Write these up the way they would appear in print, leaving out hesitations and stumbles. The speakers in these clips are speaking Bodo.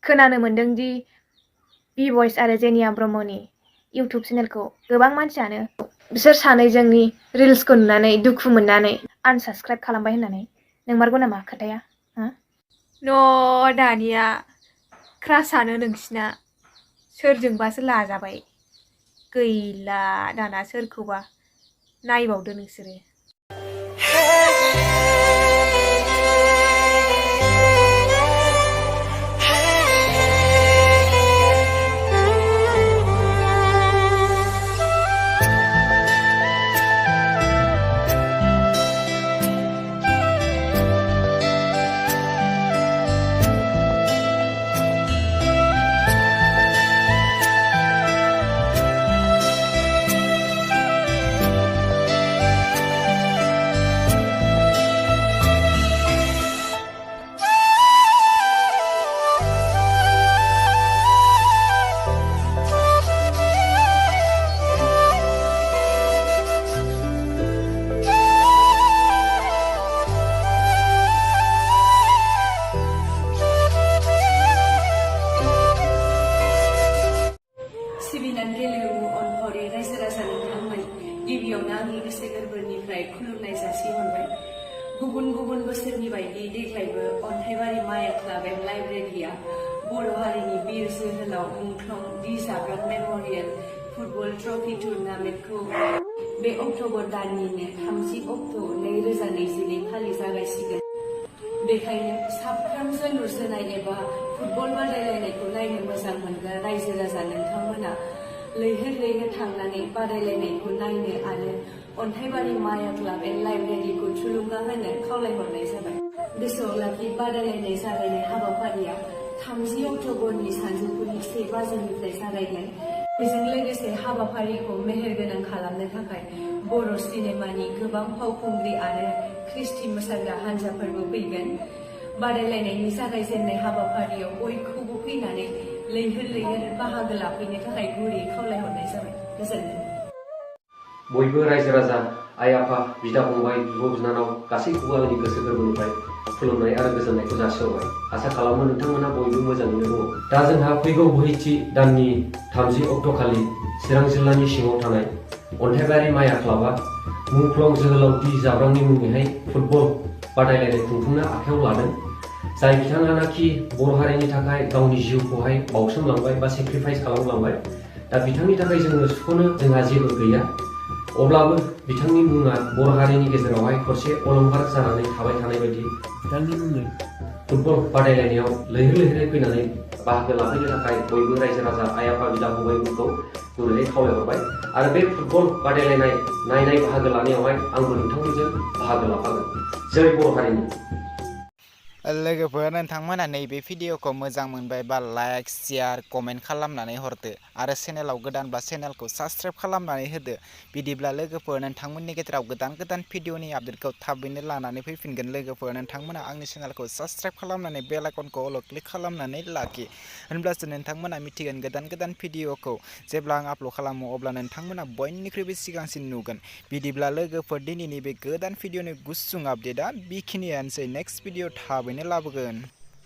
खोनानो मोन्दों दि Bboys आरो जेनिया ब्रह्मनि इउटुब चेनेलखौ गोबां मानसियानो बिसोर सानैजोंनि रिल्सखौ नुनानै दुखु मोननानै आनसाबस्क्राइब खालामबाय होननानै नंमारगौ नामा खोथाया? दानिया क्रासानो नोंसिना सोरजोंबासो लाजाबाय गैला दाना सोरखौबा नायबावदो नोंसोरो। गिबियावनो आंनि गोसो गोरबोनिफ्राय खुलुमनाय जासिहरबाय। गुबुन गुबुन बोसोरनि बायदि देग्लायबो अन्थाइबारि माया क्लाब एन्ड लाइब्रेरिया बर' हारिनि बिर जोहोलाव मुंख्लं दि जाब्रां मेम'रियेल फुटबल ट्रफि टुर्नामेन्टखौ बे अक्ट'बर दाननिनो 30 अक्ट' 2024 खालि जागायसिगोन। बेखायनो साफ्रोमबो नुसोनाय एबा फुटबल बादायलायनायखौ नायनो मोजां मोनग्रा रायजो राजा नोंथांमोना लैहोर लैहोर थांनानै बादायलायनायखौ नायनो आरो अन्थाइबारि माया क्लाब एन्ड लाइब्रेरिखौ थुलुंगा होनो खावलायहरनाय जाबाय। गोसोआव लाखि बादायलायनाय जागायनाय हाबाफारिया 30 अक्ट'बरनि सानजौफुनि 1 बाजिनिफ्राय जागायगोन। बेजों लोगोसे हाबाफारिखौ मेहेरगोनां खालामनो थाखाय बर' सिनेमानि गोबां फावखुंग्रि आरो ख्रिस्टि मोसाग्रा हान्जाफोरबो फैगोन। बादायलायनायनि जागायजेननाय हाबाफारियाव बयखौबो फैनानै लैहोर लैहोर बाहागो लाफैनो थाखाय गुरै खावलायहरनाय जाबाय। गोजोनथों। बयबो रायजो राजा, आइ आफा, बिदा फंबाय, बिब' बिनानाव गासैखौबो आंनि गोसो गोरबोनिफ्राय खुलुमनाय आरो गोजोननायखौ जासिहरबाय। आसा खालामो नोंथांमोना बयबो मोजाङैनो दङ। दा जोंहा फैगौ बोहैथि दाननि 30 अक्ट' खालि चिरां जिल्लानि सिङाव थानाय अन्थाइबारि माया क्लाबा मुंख्लं जोहोलाव दि जाब्रांनि मुङैहाय फुटबल बादायलायनाय खुंफुंनो आखायाव लादों। जाय बिथाङानाखि बर' हारिनि थाखाय गावनि जिउखौहाय बाउसोमलांबाय बा सेक्रिफाइस खालामलांबाय। दा बिथांनि थाखाय जोङो सुख'नो जोंहा जेबो गैया। अब्लाबो बिथांनि मुङा बर' हारिनि गेजेरावहाय थरसे अलंबार जानानै थाबाय थानाय बायदि बिथांनि मुङै फुटबल बादायलायनायाव लैहोर लैहोरै फैनानै बाहागो लाफैनो थाखाय बयबो रायजो राजा, आइ आफा, बिदा फंबायफोरखौ गुरैयै खावलायहरबाय। आरो बे फुटबल बादायलायनाय नायनाय बाहागो लानायावहाय आंबो नोंथांमोनजों बाहागो लाफागोन। जै बर' हारिनि। लोगोफोर, नोंथांमोना नैबे भिडिअखौ मोजां मोनबायबा लाइक, शेयार, कमेन्ट खालामनानै हरदो आरो चेनेलाव गोदानबा चेनेलखौ साबस्क्राइब खालामनानै होदो। बिदिब्ला लोगोफोर, नोंथांमोननि गेजेराव गोदान गोदान भिडिअनि आपडेटखौ थाबैनो लानानै फैफिनगोन। लोगोफोर, नोंथांमोना आंनि चेनेलखौ साबस्क्राइब खालामनानै बेल आइकनखौ अल क्लिक खालामनानै लाखि। होनब्लासो नोंथांमोना मिथिगोन गोदान गोदान भिडिअखौ जेब्ला आं आपल'ड खालामो अब्ला नोंथांमोना बयनिख्रुइबो सिगांसिन नुगोन। बिदिब्ला लोगोफोर, दिनैनि बे गोदान भिडिअनि गुसुं आपडेटआ बेखिनियानोसै। नेक्स्ट भिडिअ थाबैनो लाबोगोन।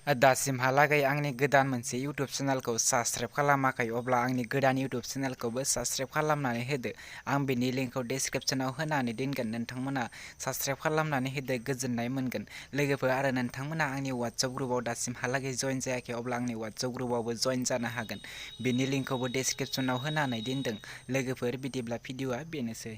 दासिमहालागै आंनि गोदान मोनसे इउटुब चेनेलखौ साबस्क्राइब खालामाखै अब्ला आंनि गोदान इउटुब चेनेलखौबो साबस्क्राइब खालामनानै होदो। आं बेनि लिंकखौ डिसक्रिपसनाव होनानै दोनगोन। नोंथांमोना साबस्क्राइब खालामनानै होदो, गोजोननाय मोनगोन। लोगोफोर, आरो नोंथांमोना आंनि वाट्सएप ग्रुपआव दासिमहालागै जइन जायाखै अब्ला आंनि वाट्सएप ग्रुपआवबो जइन जानो हागोन। बेनि लिंकखौबो डिसक्रिपसनाव होनानै दोनदों। लोगोफोर, बिदिब्ला भिडिअआ बेनोसै।